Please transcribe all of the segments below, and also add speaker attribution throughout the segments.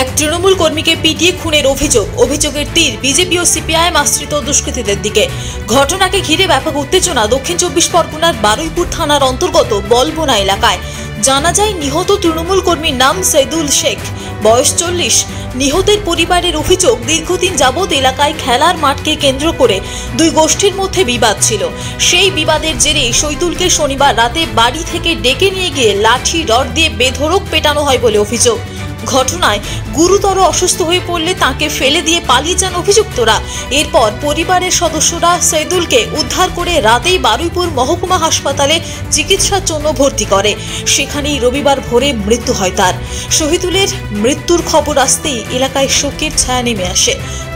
Speaker 1: এক তৃণমূল কর্মীকে পিটিয়ে খুনের অভিযোগের তীর বিজেপি ও সিপিআইএম আশ্রিত দুষ্কৃতীদের দিকে। ঘটনাকে ঘিরে ব্যাপক উত্তেজনা দক্ষিণ ২৪ পরগনার বারুইপুর থানার অন্তর্গত বলবোনা এলাকায়। জানা যায়, নিহত তৃণমূল কর্মীর নাম সৈদুল শেখ, বয়স ৪০। নিহতের পরিবারের অভিযোগ, দীর্ঘদিন যাবৎ এলাকায় খেলার মাঠকে কেন্দ্র করে দুই গোষ্ঠীর মধ্যে বিবাদ ছিল। সেই বিবাদের জেরে সৈদুলকে শনিবার রাতে বাড়ি থেকে ডেকে নিয়ে গিয়ে লাঠি রড দিয়ে বেধড়ক পেটানো হয় বলে অভিযোগ। ঘটনায় গুরুতর অসুস্থ হয়ে পড়লে তাকে ফেলে দিয়ে পালিয়ে যান অভিযুক্তরা। এরপর পরিবারের সদস্যরা সৈদুলকে উদ্ধার করে রাতেই বারুইপুর মহকুমা হাসপাতালে চিকিৎসার জন্য ভর্তি করে। সেখানেই রবিবার ভোরে মৃত্যু হয় তার। শহীদুলের মৃত্যুর খবর আসতেই এলাকায় শোকের ছায়া নেমে আসে।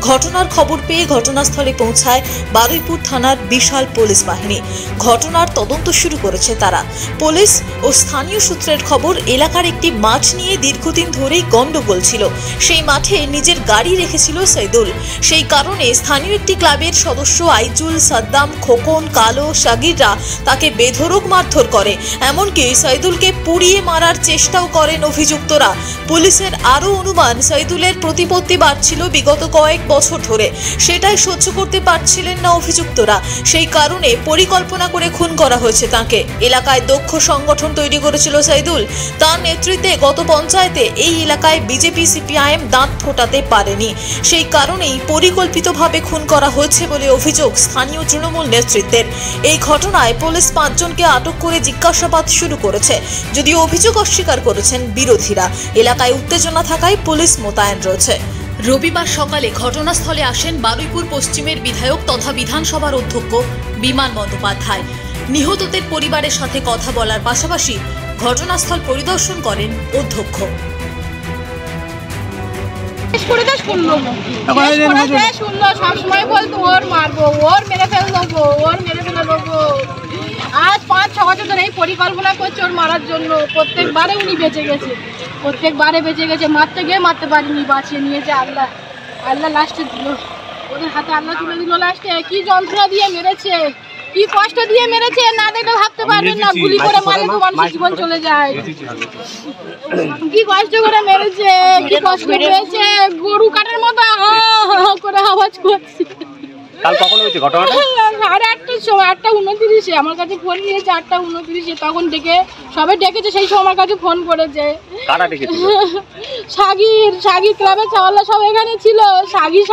Speaker 1: ঘটনার খবর পেয়ে ঘটনাস্থলে পৌঁছায় বারুইপুর থানার বিশাল পুলিশ বাহিনী। ঘটনার তদন্ত শুরু করেছে তারা। পুলিশ ও স্থানীয় সূত্রের খবর, এলাকার একটি মাঠ নিয়ে দীর্ঘদিন ধরেই গন্ডগোল ছিল। সেই মাঠে নিজের গাড়ি রেখেছিল সৈদুল। সেই কারণে স্থানীয় একটি ক্লাবের সদস্য আইজুল, সাদ্দাম, খোকন, কালো, সাগিররা তাকে বেধড়ক মারধর করে। এমনকি সৈদুলকে পুড়িয়ে মারার চেষ্টাও করেন অভিযুক্তরা। পুলিশের আরও অনুমান, সৈদুলের প্রতিপত্তি বাড়ছিল বিগত কয়েক বছর ধরে। সেটাই সহ্য করতে পারছিলেন না অভিযুক্তরা। সেই কারণে পরিকল্পনা করে খুন করা হয়েছে তাকে। এলাকায় দক্ষ সংগঠন তৈরি করেছিল সৈদুল। তার নেতৃত্বে গত পঞ্চায়েতে এই এলাকায় বিজেপি সিপিআইএম দাঁত ফোটাতে পারেনি। সেই কারণেই পরিকল্পিতভাবে খুন করা হয়েছে বলে অভিযোগ স্থানীয় তৃণমূল নেতৃত্বের। এই ঘটনায় পুলিশ ৫ জনকে আটক করে জিজ্ঞাসাবাদ শুরু করেছে, যদিও অভিযোগ অস্বীকার করেছেন বিরোধীরা। এলাকায় উত্তেজনা থাকায় পুলিশ মোতায়েন রয়েছে। রবিবার সকালে ঘটনাস্থলে আসেন বারুইপুর পশ্চিমের বিধায়ক তথা বিধানসভার অধ্যক্ষ বিমান বন্দ্যোপাধ্যায়। নিহতদের পরিবারের সাথে কথা বলার পাশাপাশি ঘটনাস্থল পরিদর্শন করেন অধ্যক্ষ।
Speaker 2: সবসময় বলতো ওর মারবো, ওর মেরে ফেলে দেবো, ওর মেরে ফেলে দেবো। আজ ৫-৬ বছর ধরে এই পরিকল্পনা করছে ওর মারার জন্য। প্রত্যেকবারে উনি বেঁচে গেছে, প্রত্যেকবারে বেঁচে গেছে। মারতে গিয়ে মারতে পারিনি, বাঁচিয়ে নিয়েছে আল্লাহ। আল্লাহ লাস্টে দিল, ওদের হাতে আল্লাহ তুলে দিল লাস্টে। কি যন্ত্রণা দিয়ে মেরেছে, কি কষ্ট দিয়ে মেরেছে, না দেখলে ভাবতে পারবেন না। গুলি করে মারলে তো মানুষের জীবন চলে যায়। কি কষ্ট করে মেরেছে, কি কষ্ট পেয়েছে। গরু কাটার মতো করে আওয়াজ করছে।
Speaker 3: কাল কখন হয়েছে ঘটনাটা?
Speaker 2: 8:30 সময়, 8:29 আমার কাছে ফোন নিয়েছে। 8:29 তখন সবে ডেকেছে। সেই সময় আমার কাছে ফোন করেছে।
Speaker 3: কারা ডেকেছে? সাগির ক্লাবের চাওয়ালা সব এখানে ছিল। সাগির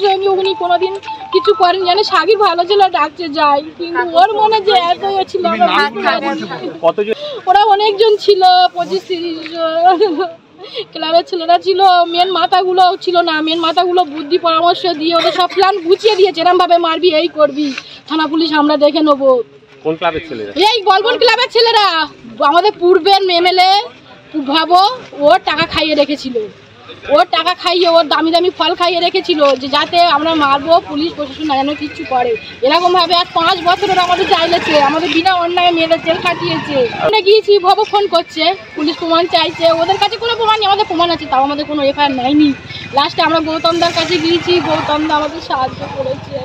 Speaker 3: সঙ্গে উনি কোনোদিন কিছু করেন, জানে সাগির ভালো ছিল, ডাকছে যায়। কিন্তু ওর মনে যে এত ছিল, ওরা অনেকজন ছিল, 25-30 জন। ক্লাবের ছেলেরা ছিল, মেন মাথাগুলো ছিল না। মেন মাথাগুলো বুদ্ধি পরামর্শ দিয়ে ওদের সব প্ল্যান গুছিয়ে দিয়েছে, এরম ভাবে মারবি, এই করবি, থানা পুলিশ আমরা দেখে নেবো। কোন ক্লাবের ছেলেরা? এই
Speaker 2: বলবন ক্লাবের ছেলেরা। আমাদের পূর্বের এমএলএ ভাবো, ওর টাকা খাইয়ে রেখেছিল। ওর টাকা খাইয়ে, ওর দামি দামি ফল খাইয়ে রেখেছিল, যে যাতে আমরা মারবো, পুলিশ প্রশাসন না যেন কিচ্ছু করে। এরকম ভাবে আজ 5 বছরের আমাদের চাইলেছে, আমাদের বিনা অন্যায় মেয়েদের জেল খাটিয়েছে। আমরা গিয়েছি, ভবো ফোন করছে, পুলিশ প্রমাণ চাইছে। ওদের কাছে কোনো প্রমাণ নেই, আমাদের প্রমাণ আছে, তাও আমাদের কোনো এফআইআর নেয়নি। লাস্টে আমরা গৌতমদার কাছে গিয়েছি, গৌতমদা আমাদের সাহায্য করেছে।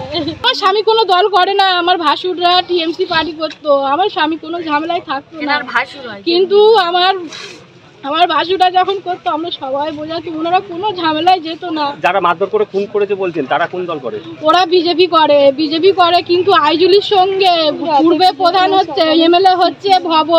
Speaker 2: আমার স্বামী কোনো দল করে না, আমার ভাসুররা টিএমসি পার্টি করতো। আমার স্বামী কোনো ঝামেলায় থাকতো না, কিন্তু আমার ভাসুরা যখন করতো আমরা সবাই বোঝাচ্ছি, ওনারা কোনো ঝামেলায় যেত না।
Speaker 3: যারা মারধর করে খুন করেছে বলছেন, তারা কোন দল করে?
Speaker 2: ওরা বিজেপি করে। কিন্তু আইজুলির সঙ্গে পূর্বে প্রধান হচ্ছে, এমএলএ হচ্ছে ভব।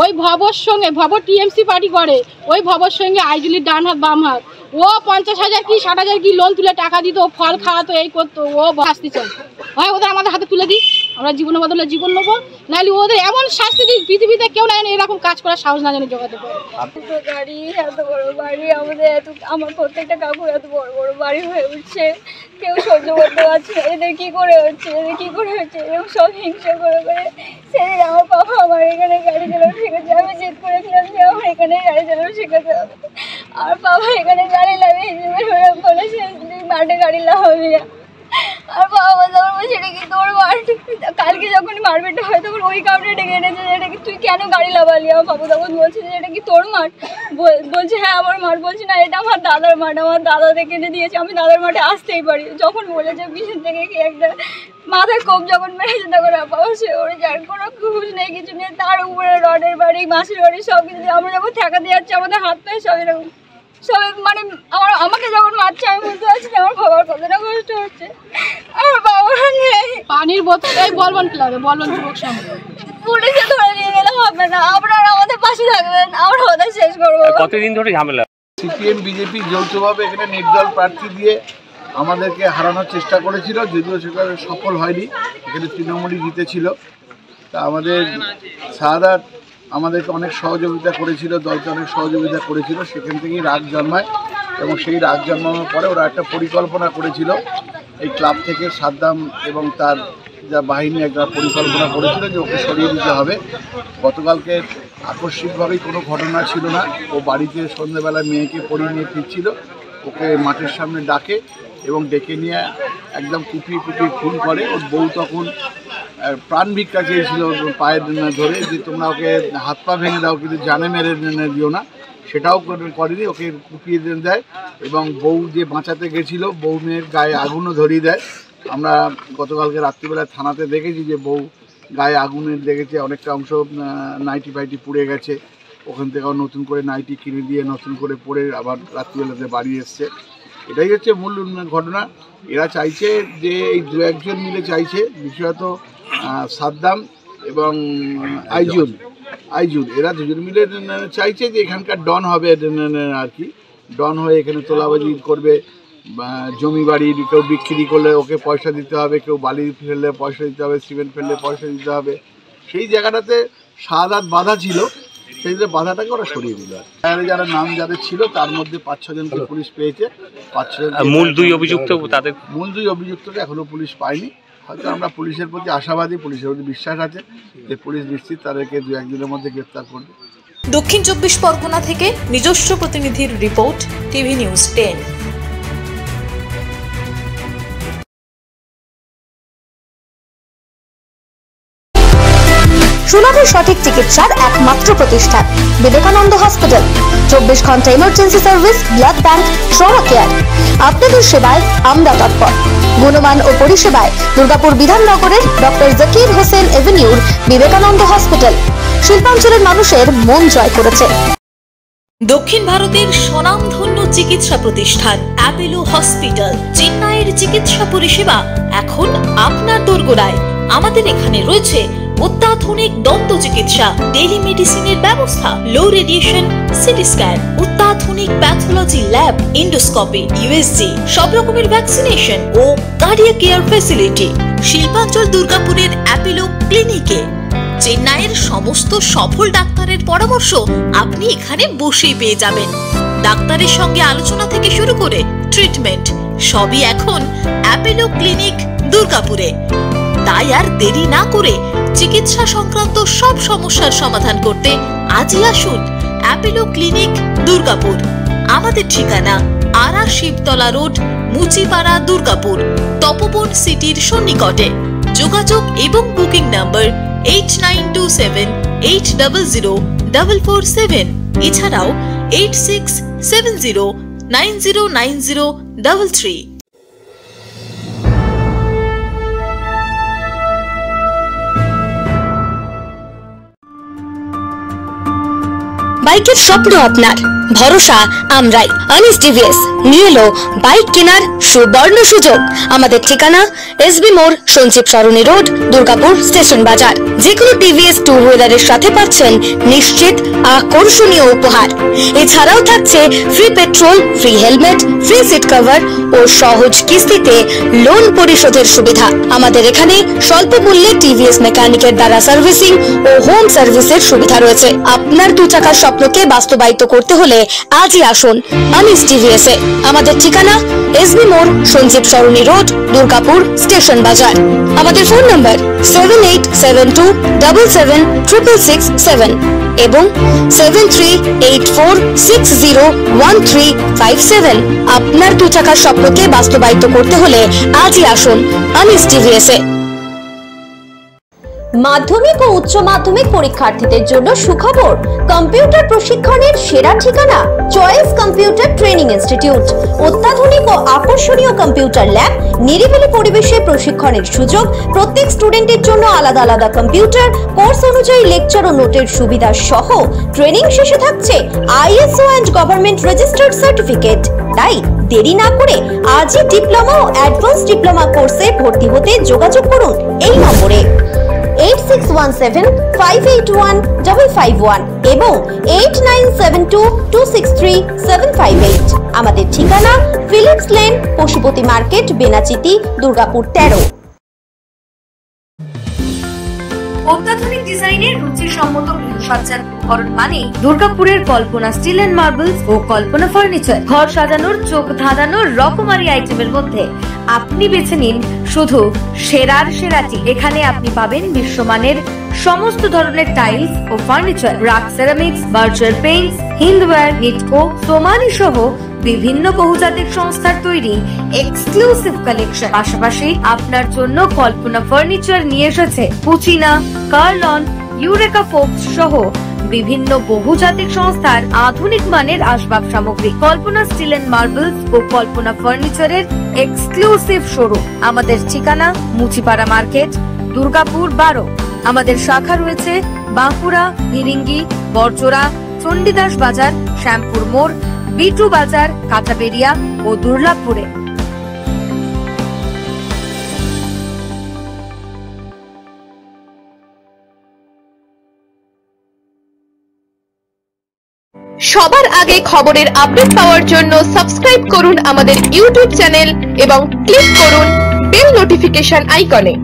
Speaker 2: ওই ভবর সঙ্গে, ভব টিএমসি পার্টি করে, ওই ভবর সঙ্গে আইজুলির ডান হাত বাম হাত। ও 50,000 কি 60,000 কি লোন তুলে টাকা দিত, ফল খাওয়াতো, এই করতো। ও শাস্তি চাই, হয় ওদের আমাদের হাতে তুলে দিই, আমরা জীবনের বদলে জীবন নেবো, নাহলে ওদের এমন শাস্তি দিই পৃথিবীতে কেউ না জানে এরকম কাজ করার সাহস না জানে জোগাতে পারে।
Speaker 4: গাড়ি, এত বড় বাড়ি, আমাদের আমার প্রত্যেকটা কাকু এত বড় বড় বাড়ি হয়ে উঠছে, কেউ সহ্য করতে পারছে না। এদের কি করে হচ্ছে, এরকম সব হিংসা করে সেদিন আমার বাবা আমার এখানে গাড়ি চালানো শেখাচ্ছে। আমি জেদ করেছিলাম যে আমার এখানে গাড়ি চালানো শেখাতে হবে। আর বাবা এখানে গাড়ি লাগিয়ে বলেছে মাঠে গাড়ি লাগাবি। আর বাবা যখন বলছে এটা কি তোর মাঠ, কালকে যখন মারপিটটা হয় তখন ওই কাউকে ডেকে এনেছে যে এটা কি তুই কেন গাড়ি লাগালি। আমার বাবু তখন বলছে যে এটা কি তোর মাঠ, বলছে হ্যাঁ আমার মাঠ। বলছে না এটা আমার দাদার মাঠ, আমার দাদা দেখে এনে দিয়েছে, আমি দাদার মাঠে আসতেই পারি। যখন বলেছে পিছন থেকে কি একটা মাথায় কোপ যখন মেরেছে তখন বাবা সে ওর যার কোনো খুঁজ নেই, কিছু নেই। তার উপরে রডের বাড়ি, মাসির বাড়ি, সব কিছু। আমরা যখন ঠেকাতে যাচ্ছি আমাদের হাত পায়ে সব এরকম সবাই মানে আমাকে যখন মারছে আমি বুঝতে পারছি যে আমার বাবার কতটা কষ্ট হচ্ছে। আমার বাবা নেই।
Speaker 2: পানির বোতল বলবন ক্লাবে বলবন যুবক সংঘ
Speaker 4: পুলিশে ধরে নিয়ে গেলে হবে না, আপনারা আমাদের পাশে থাকবেন, আমরা ওদের শেষ করবো।
Speaker 5: কতদিন ধরে ঝামেলা?
Speaker 6: সিপিএম বিজেপি যৌথভাবে এখানে নির্দল প্রার্থী দিয়ে আমাদেরকে হারানোর চেষ্টা করেছিল, যদিও সেটা সফল হয়নি। এখানে তৃণমূলই জিতেছিল। তা আমাদের সাহাদাত আমাদেরকে অনেক সহযোগিতা করেছিল, দলকে অনেক সহযোগিতা করেছিল। সেখান থেকেই রাগ জন্মায় এবং সেই রাগ জন্মানোর পরে ওরা একটা পরিকল্পনা করেছিল এই ক্লাব থেকে সাদ্দাম এবং তার যা বাহিনী একটা পরিকল্পনা করেছিল যে ওকে সরিয়ে দিতে হবে। গতকালকে আকস্মিকভাবেই কোনো ঘটনা ছিল না, ও বাড়িতে সন্ধ্যেবেলা মেয়েকে পরিয়ে নিয়ে ফিরছিল, ওকে মাঠের সামনে ডাকে এবং ডেকে নিয়ে একদম কুপিয়ে কুপিয়ে খুন করে। ওর বউ তখন প্রাণ ভিক্ষা চেয়েছিল পায়ের ধরে যে তোমরা ওকে হাত পা ভেঙে দাও, কিন্তু জানে মেরে দিও না, সেটাও করেনি, ওকে কুপিয়ে দেয় এবং বউ যে বাঁচাতে গেছিলো বউ মেয়ের গায়ে আগুনও ধরিয়ে দেয়। আমরা গতকালকে রাত্রিবেলা থানাতে দেখেছি যে বউ গায়ে আগুনের দেখেছে, অনেকটা অংশ নাইটি ফাইটি পুড়ে গেছে, ওখান থেকেও নতুন করে নাইটি কিনে দিয়ে নতুন করে পরে আবার রাত্রিবেলাতে বাড়ি এসছে। এটাই হচ্ছে মূল ঘটনা। এরা চাইছে যে এই দু একজন মিলে চাইছে, বিশেষত সাদ্দাম এবং আইজুল এরা দুজন মিলে চাইছে যে এখানকার ডন হবে আর কি, ডন হয়ে এখানে তোলাবাজি করবে, জমি বাড়ি কেউ বিক্রি করলে ওকে পয়সা দিতে হবে, কেউ বালি ফেললে পয়সা দিতে হবে, সিমেন্ট ফেললে পয়সা দিতে হবে। সেই জায়গাটাতে সাদাত বাধা ছিল, সেই যে বাধাটাকে ওরা সরিয়ে দিল। যারা নাম যাদের ছিল তার মধ্যে 5-6 জনকে পুলিশ পেয়েছে। 5-6 জন
Speaker 5: মূল দুই অভিযুক্তকে এখনো পুলিশ পায়নি। হয়তো আমরা পুলিশের প্রতি আশাবাদী, পুলিশের প্রতি বিশ্বাস আছে যে পুলিশ নিশ্চিত তাদেরকে 2-1 দিনের মধ্যে গ্রেফতার করবে।
Speaker 1: দক্ষিণ 24 পরগনা থেকে নিজস্ব প্রতিনিধির রিপোর্ট, টিভি নিউজ 10।
Speaker 7: সুলভের সঠিক চিকিৎসার একমাত্র প্রতিষ্ঠান বিবেকানন্দ হসপিটাল। 24 ঘন্টা emergency service, blood bank, trauma care. আপনাদের সেবায় আমরা তৎপর। গুণমান ও পরিষেবায় দুর্গাপুর বিধাননগরের ডক্টর জাকির হোসেন এভিনিউর বিবেকানন্দ হসপিটাল শিল্পাঞ্চলের মানুষের মন জয় করেছে।
Speaker 1: দক্ষিণ ভারতের স্বনামধন্য চিকিৎসা প্রতিষ্ঠান অ্যাপেলো হসপিটাল, চেন্নাইয়ের চিকিৎসা পরিষেবা এখন আপনার দোরগোড়ায়। আমাদের এখানে রয়েছে অত্যাধুনিক দন্ত চিকিৎসা, টেলিমেডিসিনের ব্যবস্থা, লো রেডিয়েশন সিটি স্ক্যান, অত্যাধুনিক প্যাথোলজি ল্যাব, ইন্ডোস্কোপি, ইউএসজি, সব রকমের ভ্যাকসিনেশন ও কার্ডিয়াক কেয়ার ফ্যাসিলিটি। শিল্পাঞ্চল দুর্গাপুরের অ্যাপেলো ক্লিনিকে চেন্নাইয়ের সমস্ত সফল ডাক্তারের পরামর্শ আপনি এখানে বসেই পেয়ে যাবেন। ডাক্তারের সঙ্গে আলোচনা থেকে শুরু করে ট্রিটমেন্ট সবই এখন অ্যাপেলো ক্লিনিক দুর্গাপুরে। তাই আর দেরি না করে চিকিৎসা সংক্রান্ত সব সমস্যার সমাধান করতে আজই আসুন অ্যাপেলো ক্লিনিক দুর্গাপুর। আমাদের ঠিকানা আরা শিবতলা রোড, মুচিপাড়া, দুর্গাপুর, তপবন সিটির সন্নিকটে। যোগাযোগ এবং বুকিং নাম্বার 8927800447, এছাড়াও 8670909033।
Speaker 7: বাইকের স্বপ্ন আপনার, ভরসা আমরাই। আনিস টিভিএস নিয়ে এলো বাইক কেনার সুবর্ণ সুযোগ। আমাদের ঠিকানা এসবি মোড়, সঞ্জীব সরণি রোড, দুর্গাপুর স্টেশন বাজার। যেকোনো টিভিএস 2 হুইলারের সাথে পাচ্ছেন নিশ্চিত আকর্ষণীয় উপহার। এছাড়াও থাকছে free petrol, free helmet, free seat cover ও সহজ কিস্তিতে লোন পরিশোধের সুবিধা। আমাদের এখানে স্বল্প মূল্যে টিভিএস মেকানিকের দ্বারা সার্ভিসিং ও হোম সার্ভিসের সুবিধা রয়েছে। আপনার 2 চাকার স্বপ্নকে বাস্তবায়িত করতে হলে আজই আসুন আনিস টিভিএস এ। আমাদের ঠিকানা এসবি মোড়, সঞ্জীব সরণি রোড, দুর্গাপুর স্টেশন বাজার। আমাদের ফোন নাম্বার 7872776667 এবং 7384601357। আপনার 2 চাকার স্বপ্নকে বাস্তবায়িত করতে হলে আজই আসুন আনিস টিভিএস এ।
Speaker 8: মাধ্যমিক ও উচ্চ মাধ্যমিক পরীক্ষার্থীদের জন্য সুখবর, কম্পিউটার প্রশিক্ষণের সেরা ঠিকানা choice computer training. Training institute, অত্যাধুনিক ও আকর্ষণীয় কম্পিউটার ল্যাব, নিরিবিলি পরিবেশে প্রশিক্ষণের সুযোগ, প্রত্যেক স্টুডেন্টের জন্য আলাদা আলাদা কম্পিউটার, কোর্স অনুযায়ী লেকচার ও নোটের সুবিধা সহ ট্রেনিং শেষে থাকছে ISO and government registered certificate. তাই দেরি না করে আজই ডিপ্লোমা ও অ্যাডভান্স ডিপ্লোমা কোর্সে ভর্তি হতে যোগাযোগ করুন এই নম্বরে 8617581551 এবং 8972263758। আমাদের ঠিকানা Phillips lane, Pashupati market, Benachity, Durgapur 13।
Speaker 7: অত্যাধুনিক ডিজাইনের রুচিসম্মত গৃহসজ্জার উপকরণ মানে দুর্গাপুরের কল্পনা স্টিল এন্ড মার্বেলস ও কল্পনা ফার্নিচার। ঘর সাজানোর, চোখ ধাঁধানোর রকমারি আইটেমের মধ্যে আপনি বেছে নিন শুধু সেরার সেরাটি। এখানে আপনি পাবেন বিশ্বমানের সমস্ত ধরনের টাইলস ও furniture, RAK ceramics, Berger paints, Hindware, Nitco, Somany সহ বিভিন্ন বহুজাতিক সংস্থার তৈরি এক্সক্লুসিভ কালেকশন। পাশাপাশি আপনার জন্য কল্পনা ফার্নিচার নিয়ে এসেছে পুচিনা, কার্লন, ইউরেকা ফোর্বস সহ বিভিন্ন বহুজাতিক সংস্থার আধুনিক মানের আসবাব সামগ্রী। কল্পনা স্টিল এন্ড মার্বেলস ও কল্পনা ফার্নিচারের এক্সক্লুসিভ শোরুম। আমাদের ঠিকানা মুচিপাড়া মার্কেট, দুর্গাপুর 12। আমাদের শাখা রয়েছে বাঁকুড়া, ফিরিঙ্গি, বড়জোড়া, চণ্ডীদাস বাজার, শ্যামপুর মোড়, বিটু বাজার, কাঁটাবেড়িয়া ও দুর্লাভপুরে।
Speaker 9: সবার আগে খবরের আপডেট পাওয়ার জন্য সাবস্ক্রাইব করুন আমাদের ইউটিউব চ্যানেল এবং ক্লিক করুন বেল নোটিফিকেশন আইকনে।